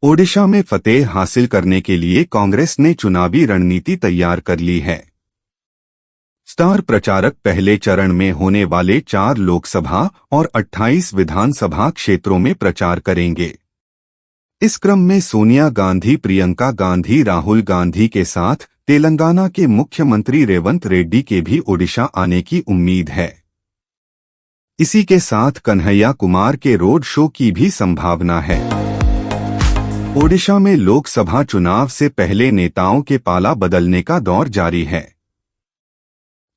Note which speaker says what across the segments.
Speaker 1: ओडिशा में फतेह हासिल करने के लिए कांग्रेस ने चुनावी रणनीति तैयार कर ली है। स्टार प्रचारक पहले चरण में होने वाले 4 लोकसभा और 28 विधानसभा क्षेत्रों में प्रचार करेंगे। इस क्रम में सोनिया गांधी, प्रियंका गांधी, राहुल गांधी के साथ तेलंगाना के मुख्यमंत्री रेवंत रेड्डी के भी ओडिशा आने की उम्मीद है। इसी के साथ कन्हैया कुमार के रोड शो की भी संभावना है। ओडिशा में लोकसभा चुनाव से पहले नेताओं के पाला बदलने का दौर जारी है।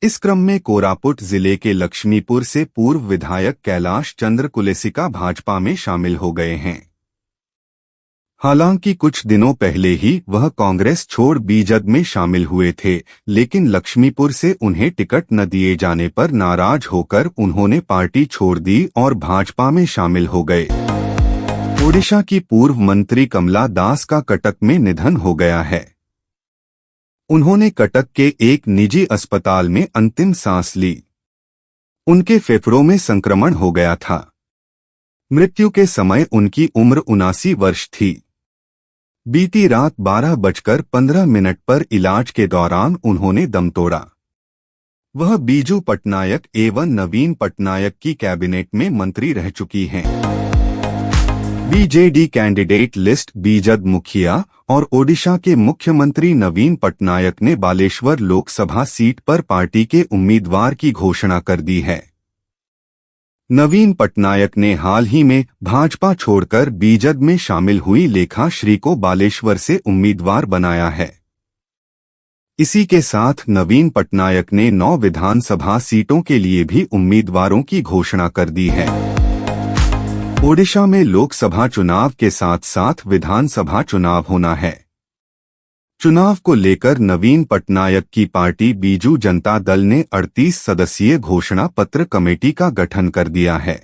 Speaker 1: इस क्रम में कोरापुट जिले के लक्ष्मीपुर से पूर्व विधायक कैलाश चंद्र कुलेसिका भाजपा में शामिल हो गए हैं। हालांकि कुछ दिनों पहले ही वह कांग्रेस छोड़ बीजेपी में शामिल हुए थे, लेकिन लक्ष्मीपुर से उन्हें टिकट न दिए जाने पर नाराज होकर उन्होंने पार्टी छोड़ दी और भाजपा में शामिल हो गए। ओडिशा की पूर्व मंत्री कमला दास का कटक में निधन हो गया है। उन्होंने कटक के एक निजी अस्पताल में अंतिम सांस ली। उनके फेफड़ों में संक्रमण हो गया था। मृत्यु के समय उनकी उम्र 79 वर्ष थी। बीती रात 12:15 पर इलाज के दौरान उन्होंने दम तोड़ा। वह बीजू पटनायक एवं नवीन पटनायक की कैबिनेट में मंत्री रह चुकी हैं। बीजेडी कैंडिडेट लिस्ट बीजेपी मुखिया और ओडिशा के मुख्यमंत्री नवीन पटनायक ने बालेश्वर लोकसभा सीट पर पार्टी के उम्मीदवार की घोषणा कर दी है। नवीन पटनायक ने हाल ही में भाजपा छोड़कर बीजेपी में शामिल हुई लेखा श्री को बालेश्वर से उम्मीदवार बनाया है। इसी के साथ नवीन पटनायक ने 9 विधानसभा सीटों के लिए भी उम्मीदवारों की घोषणा कर दी है। ओडिशा में लोकसभा चुनाव के साथ साथ विधानसभा चुनाव होना है। चुनाव को लेकर नवीन पटनायक की पार्टी बीजू जनता दल ने 38 सदस्यीय घोषणा पत्र कमेटी का गठन कर दिया है।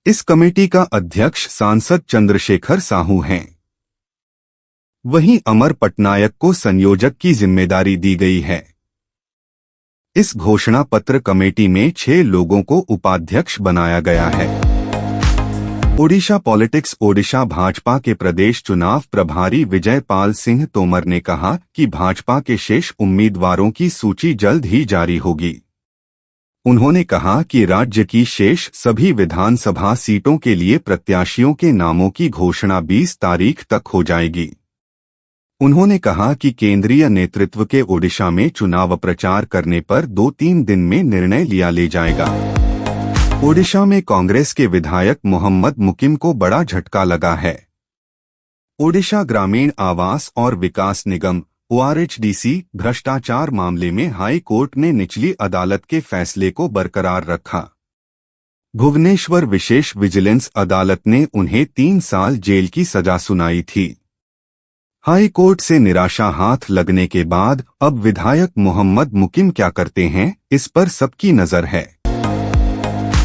Speaker 1: इस कमेटी का अध्यक्ष सांसद चंद्रशेखर साहू हैं। वहीं अमर पटनायक को संयोजक की जिम्मेदारी दी गई है। इस घोषणा पत्र कमेटी में 6 लोगों को उपाध्यक्ष बनाया गया है। ओडिशा पॉलिटिक्स। ओडिशा भाजपा के प्रदेश चुनाव प्रभारी विजय पाल सिंह तोमर ने कहा कि भाजपा के शेष उम्मीदवारों की सूची जल्द ही जारी होगी। उन्होंने कहा कि राज्य की शेष सभी विधानसभा सीटों के लिए प्रत्याशियों के नामों की घोषणा 20 तारीख तक हो जाएगी। उन्होंने कहा कि केंद्रीय नेतृत्व के ओडिशा में चुनाव प्रचार करने पर 2-3 दिन में निर्णय ले जाएगा। ओडिशा में कांग्रेस के विधायक मोहम्मद मुकिम को बड़ा झटका लगा है। ओडिशा ग्रामीण आवास और विकास निगम ORHDC भ्रष्टाचार मामले में हाई कोर्ट ने निचली अदालत के फैसले को बरकरार रखा। भुवनेश्वर विशेष विजिलेंस अदालत ने उन्हें 3 साल जेल की सजा सुनाई थी। हाई कोर्ट से निराशा हाथ लगने के बाद अब विधायक मोहम्मद मुकिम क्या करते हैं, इस पर सबकी नजर है।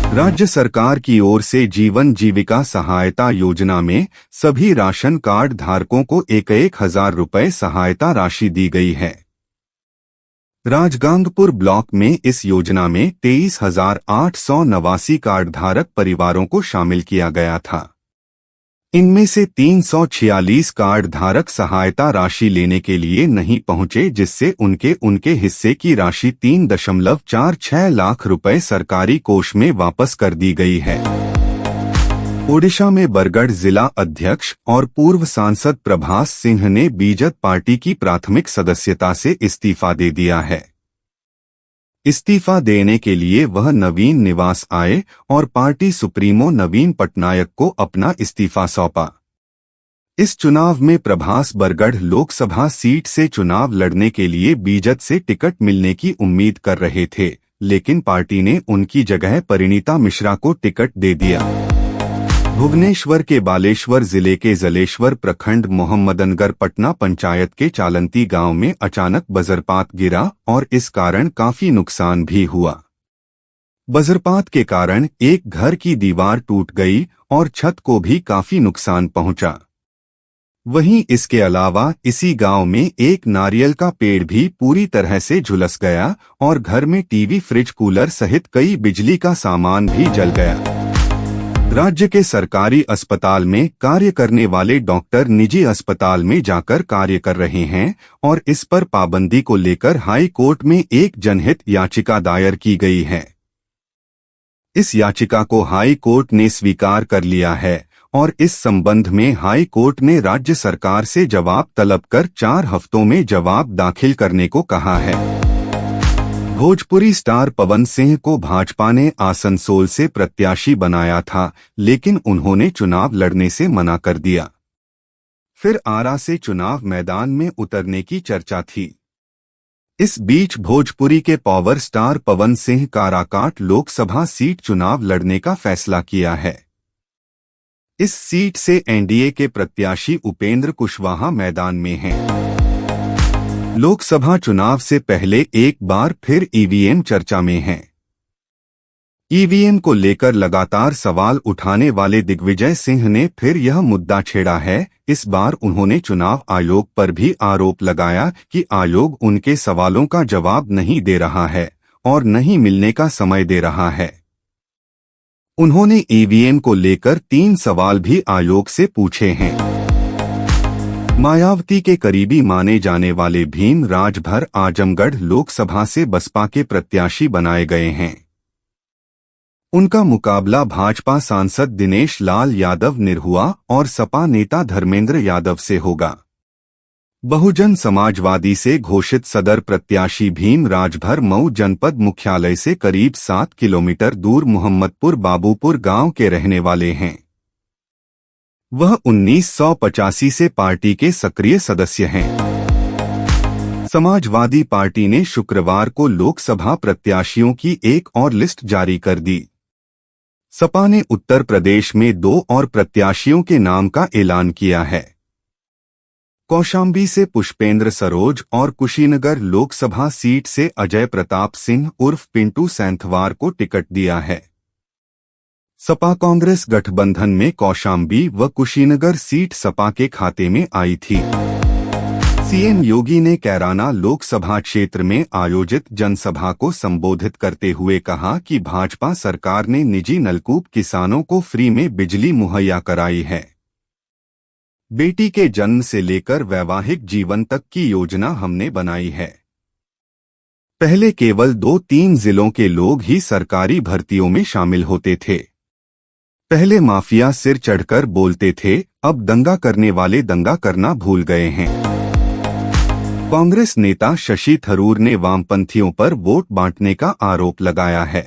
Speaker 1: राज्य सरकार की ओर से जीवन जीविका सहायता योजना में सभी राशन कार्ड धारकों को 1,000 रुपये सहायता राशि दी गई है। राजगांगपुर ब्लॉक में इस योजना में 23,889 कार्ड धारक परिवारों को शामिल किया गया था। इनमें से 346 कार्ड धारक सहायता राशि लेने के लिए नहीं पहुंचे, जिससे उनके हिस्से की राशि 3.46 लाख रुपए सरकारी कोष में वापस कर दी गई है। ओडिशा में बरगढ़ जिला अध्यक्ष और पूर्व सांसद प्रभास सिंह ने बीजेपी पार्टी की प्राथमिक सदस्यता से इस्तीफा दे दिया है। इस्तीफा देने के लिए वह नवीन निवास आए और पार्टी सुप्रीमो नवीन पटनायक को अपना इस्तीफा सौंपा। इस चुनाव में प्रभास बरगढ़ लोकसभा सीट से चुनाव लड़ने के लिए बीजेपी से टिकट मिलने की उम्मीद कर रहे थे, लेकिन पार्टी ने उनकी जगह परिणीता मिश्रा को टिकट दे दिया। भुवनेश्वर के बालेश्वर जिले के जलेश्वर प्रखंड मोहम्मदनगर पटना पंचायत के चालंती गांव में अचानक वज्रपात गिरा और इस कारण काफी नुकसान भी हुआ। वज्रपात के कारण एक घर की दीवार टूट गई और छत को भी काफी नुकसान पहुंचा। वहीं इसके अलावा इसी गांव में एक नारियल का पेड़ भी पूरी तरह से झुलस गया और घर में टीवी, फ्रिज, कूलर सहित कई बिजली का सामान भी जल गया। राज्य के सरकारी अस्पताल में कार्य करने वाले डॉक्टर निजी अस्पताल में जाकर कार्य कर रहे हैं और इस पर पाबंदी को लेकर हाई कोर्ट में एक जनहित याचिका दायर की गई है। इस याचिका को हाई कोर्ट ने स्वीकार कर लिया है और इस संबंध में हाई कोर्ट ने राज्य सरकार से जवाब तलब कर 4 हफ्तों में जवाब दाखिल करने को कहा है। भोजपुरी स्टार पवन सिंह को भाजपा ने आसनसोल से प्रत्याशी बनाया था, लेकिन उन्होंने चुनाव लड़ने से मना कर दिया। फिर आरा से चुनाव मैदान में उतरने की चर्चा थी। इस बीच भोजपुरी के power star Pawan Singh Karakat Lok Sabha seat चुनाव लड़ने का फैसला किया है। इस सीट से एनडीए के प्रत्याशी उपेंद्र कुशवाहा मैदान में हैं। लोकसभा चुनाव से पहले एक बार फिर ईवीएम चर्चा में हैं। ईवीएम को लेकर लगातार सवाल उठाने वाले दिग्विजय सिंह ने फिर यह मुद्दा छेड़ा है। इस बार उन्होंने चुनाव आयोग पर भी आरोप लगाया कि आयोग उनके सवालों का जवाब नहीं दे रहा है और नहीं मिलने का समय दे रहा है। उन्होंने ईवीएम को लेकर 3 सवाल भी आयोग से पूछे हैं। मायावती के करीबी माने जाने वाले भीम राजभर आजमगढ़ लोकसभा से बसपा के प्रत्याशी बनाए गए हैं। उनका मुकाबला भाजपा सांसद दिनेश लाल यादव निरहुआ और सपा नेता धर्मेंद्र यादव से होगा। बहुजन समाजवादी से घोषित सदर प्रत्याशी भीम राजभर मऊ जनपद मुख्यालय से करीब 7 किलोमीटर दूर मोहम्मदपुर बाबूपुर गांव के रहने वाले हैं। वह 1985 से पार्टी के सक्रिय सदस्य हैं। समाजवादी पार्टी ने शुक्रवार को लोकसभा प्रत्याशियों की एक और लिस्ट जारी कर दी। सपा ने उत्तर प्रदेश में 2 और प्रत्याशियों के नाम का ऐलान किया है। कौशाम्बी से पुष्पेंद्र सरोज और कुशीनगर लोकसभा सीट से अजय प्रताप सिंह उर्फ पिंटू सैंथवार को टिकट दिया है। सपा कांग्रेस गठबंधन में कौशाम्बी व कुशीनगर सीट सपा के खाते में आई थी। सीएम योगी ने कैराना लोकसभा क्षेत्र में आयोजित जनसभा को संबोधित करते हुए कहा कि भाजपा सरकार ने निजी नलकूप किसानों को फ्री में बिजली मुहैया कराई है। बेटी के जन्म से लेकर वैवाहिक जीवन तक की योजना हमने बनाई है। पहले केवल 2-3 जिलों के लोग ही सरकारी भर्तियों में शामिल होते थे। पहले माफिया सिर चढ़कर बोलते थे, अब दंगा करने वाले दंगा करना भूल गए हैं। कांग्रेस नेता शशि थरूर ने वामपंथियों पर वोट बांटने का आरोप लगाया है।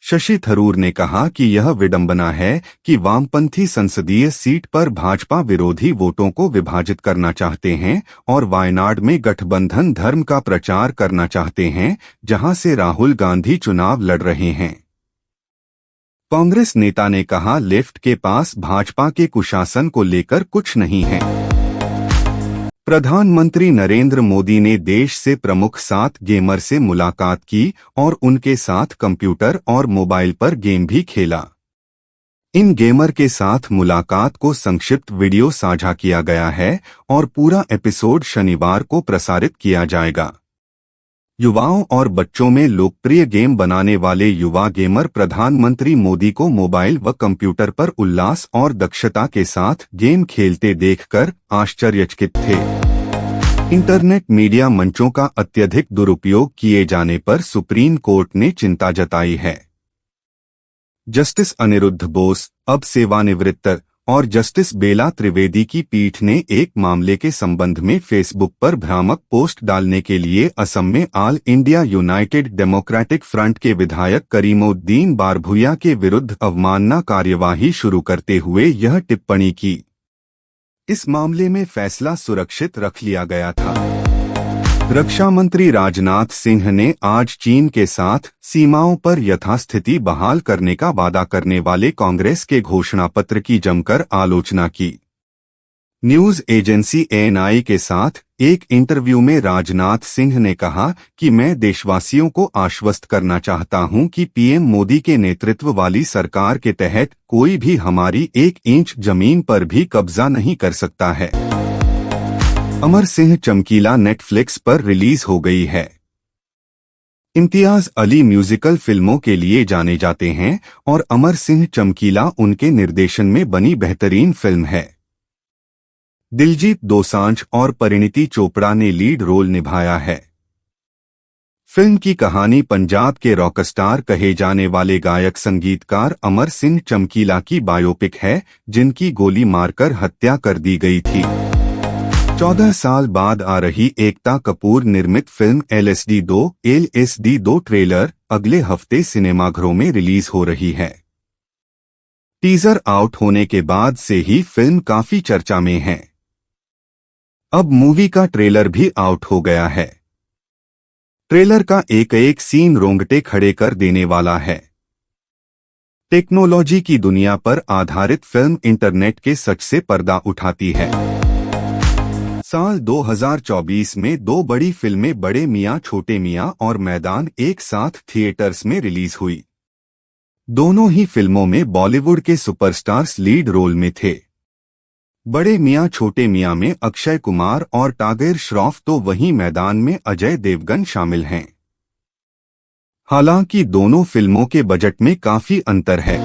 Speaker 1: शशि थरूर ने कहा कि यह विडंबना है कि वामपंथी संसदीय सीट पर भाजपा विरोधी वोटों को विभाजित करना चाहते हैं और वायनाड में गठबंधन धर्म का प्रचार करना चाहते हैं, जहां से राहुल गांधी चुनाव लड़ रहे हैं। कांग्रेस नेता ने कहा, लेफ्ट के पास भाजपा के कुशासन को लेकर कुछ नहीं है। प्रधानमंत्री नरेंद्र मोदी ने देश से प्रमुख 7 गेमर से मुलाकात की और उनके साथ कंप्यूटर और मोबाइल पर गेम भी खेला। इन गेमर के साथ मुलाकात को संक्षिप्त वीडियो साझा किया गया है और पूरा एपिसोड शनिवार को प्रसारित किया जाएगा। युवाओं और बच्चों में लोकप्रिय गेम बनाने वाले युवा गेमर प्रधानमंत्री मोदी को मोबाइल व कंप्यूटर पर उल्लास और दक्षता के साथ गेम खेलते देखकर आश्चर्यचकित थे। इंटरनेट मीडिया मंचों का अत्यधिक दुरुपयोग किए जाने पर सुप्रीम कोर्ट ने चिंता जताई है। जस्टिस अनिरुद्ध बोस, अब सेवानिवृत्त, और जस्टिस बेला त्रिवेदी की पीठ ने एक मामले के संबंध में फेसबुक पर भ्रामक पोस्ट डालने के लिए असम में all India United democratic front के विधायक करीमुद्दीन बारभूया के विरुद्ध अवमानना कार्यवाही शुरू करते हुए यह टिप्पणी की। इस मामले में फैसला सुरक्षित रख लिया गया था। रक्षा मंत्री राजनाथ सिंह ने आज चीन के साथ सीमाओं पर यथास्थिति बहाल करने का वादा करने वाले कांग्रेस के घोषणा पत्र की जमकर आलोचना की। न्यूज एजेंसी एएनआई के साथ एक इंटरव्यू में राजनाथ सिंह ने कहा कि मैं देशवासियों को आश्वस्त करना चाहता हूं कि पीएम मोदी के नेतृत्व वाली सरकार के तहत कोई भी हमारी 1 इंच जमीन पर भी कब्जा नहीं कर सकता है। अमर सिंह चमकीला नेटफ्लिक्स पर रिलीज हो गई है। इम्तियाज अली म्यूजिकल फिल्मों के लिए जाने जाते हैं और अमर सिंह चमकीला उनके निर्देशन में बनी बेहतरीन फिल्म है। दिलजीत दोसांझ और परिणीति चोपड़ा ने लीड रोल निभाया है। फिल्म की कहानी पंजाब के रॉकस्टार कहे जाने वाले गायक संगीतकार अमर सिंह चमकीला की बायोपिक है, जिनकी गोली मारकर हत्या कर दी गई थी। 14 साल बाद आ रही एकता कपूर निर्मित फिल्म LSD 2 ट्रेलर अगले हफ्ते सिनेमाघरों में रिलीज हो रही है। टीजर आउट होने के बाद से ही फिल्म काफी चर्चा में है। अब मूवी का ट्रेलर भी आउट हो गया है। ट्रेलर का एक एक सीन रोंगटे खड़े कर देने वाला है। टेक्नोलॉजी की दुनिया पर आधारित फिल्म इंटरनेट के सच से पर्दा उठाती है। साल 2024 में दो बड़ी फिल्में बड़े मियां छोटे मियां और मैदान एक साथ थिएटर्स में रिलीज हुई। दोनों ही फिल्मों में बॉलीवुड के सुपरस्टार्स लीड रोल में थे। बड़े मियां छोटे मियां में अक्षय कुमार और टाइगर श्रॉफ तो वहीं मैदान में अजय देवगन शामिल हैं। हालांकि दोनों फिल्मों के बजट में काफी अंतर है।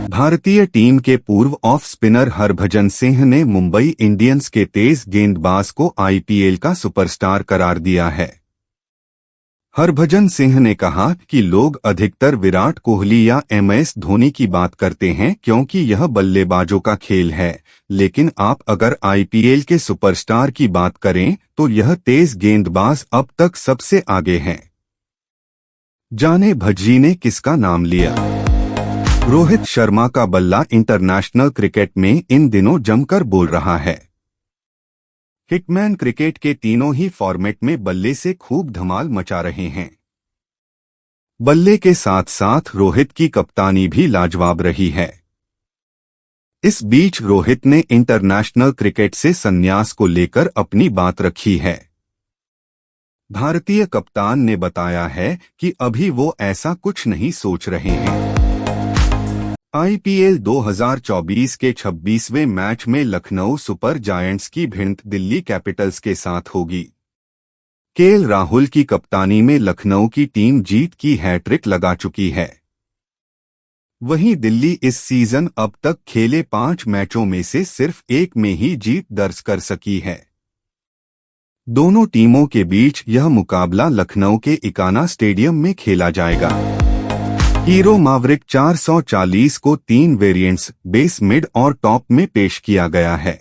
Speaker 1: भारतीय टीम के पूर्व ऑफ स्पिनर हरभजन सिंह ने मुंबई इंडियंस के तेज गेंदबाज को IPL का सुपरस्टार करार दिया है। हरभजन सिंह ने कहा कि लोग अधिकतर विराट कोहली या MS धोनी की बात करते हैं क्योंकि यह बल्लेबाजों का खेल है, लेकिन आप अगर IPL के सुपरस्टार की बात करें तो यह तेज गेंदबाज अब तक सबसे आगे हैं। जाने भज्जी ने किसका नाम लिया। रोहित शर्मा का बल्ला इंटरनेशनल क्रिकेट में इन दिनों जमकर बोल रहा है। हिटमैन क्रिकेट के तीनों ही फॉर्मेट में बल्ले से खूब धमाल मचा रहे हैं। बल्ले के साथ साथ रोहित की कप्तानी भी लाजवाब रही है। इस बीच रोहित ने इंटरनेशनल क्रिकेट से संन्यास को लेकर अपनी बात रखी है। भारतीय कप्तान ने बताया है कि अभी वो ऐसा कुछ नहीं सोच रहे हैं। IPL 2024 के 26वें मैच में लखनऊ सुपर जायंट्स की भिड़ंत दिल्ली कैपिटल्स के साथ होगी। KL राहुल की कप्तानी में लखनऊ की टीम जीत की हैट्रिक लगा चुकी है। वहीं दिल्ली इस सीजन अब तक खेले 5 मैचों में से सिर्फ एक में ही जीत दर्ज कर सकी है। दोनों टीमों के बीच यह मुकाबला लखनऊ के इकाना स्टेडियम में खेला जाएगा। हीरो मावरिक 440 को 3 वेरिएंट्स बेस, मिड और टॉप में पेश किया गया है।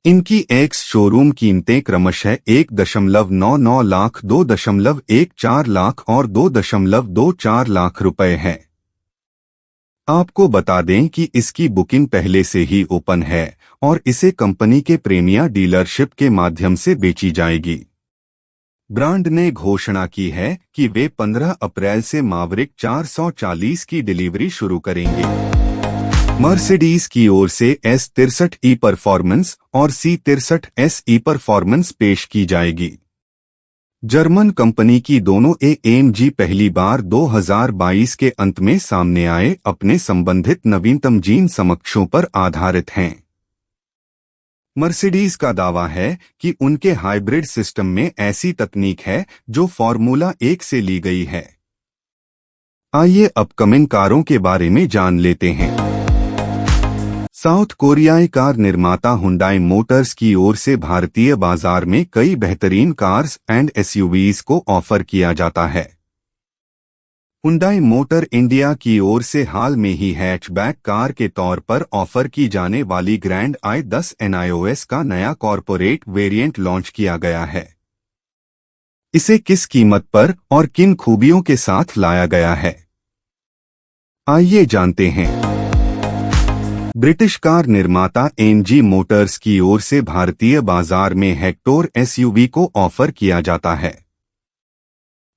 Speaker 1: इनकी एक्स शोरूम कीमतें क्रमशः 1.99 लाख, 2.14 लाख और 2.24 लाख रुपए हैं। आपको बता दें कि इसकी बुकिंग पहले से ही ओपन है और इसे कंपनी के प्रीमियर डीलरशिप के माध्यम से बेची जाएगी। ब्रांड ने घोषणा की है कि वे 15 अप्रैल से मावरिक 440 की डिलीवरी शुरू करेंगे। मर्सिडीज की ओर से S63E परफॉर्मेंस और C63SE परफॉर्मेंस पेश की जाएगी। जर्मन कंपनी की दोनों AMG पहली बार 2022 के अंत में सामने आए अपने संबंधित नवीनतम जीन समकक्षों पर आधारित हैं। मर्सिडीज का दावा है कि उनके हाइब्रिड सिस्टम में ऐसी तकनीक है जो फॉर्मूला 1 से ली गई है। आइए अपकमिंग कारों के बारे में जान लेते हैं। साउथ कोरियाई कार निर्माता हुंडई मोटर्स की ओर से भारतीय बाजार में कई बेहतरीन कार्स एंड SUVs को ऑफर किया जाता है। हुंडई मोटर इंडिया की ओर से हाल में ही हैचबैक कार के तौर पर ऑफर की जाने वाली ग्रैंड i10 NIOS का नया कॉर्पोरेट वेरिएंट लॉन्च किया गया है। इसे किस कीमत पर और किन खूबियों के साथ लाया गया है, आइए जानते हैं। ब्रिटिश कार निर्माता MG मोटर्स की ओर से भारतीय बाजार में हेक्टोर SUV को ऑफर किया जाता है।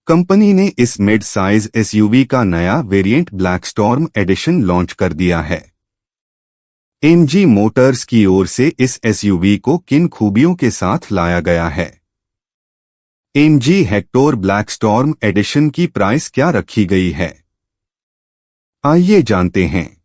Speaker 1: कंपनी ने इस मिड साइज SUV का नया variant black storm edition launch कर दिया है। MG मोटर्स की ओर से इस SUV को किन खूबियों के साथ लाया गया है? MG Hector black storm edition की प्राइस क्या रखी गई है, आइए जानते हैं।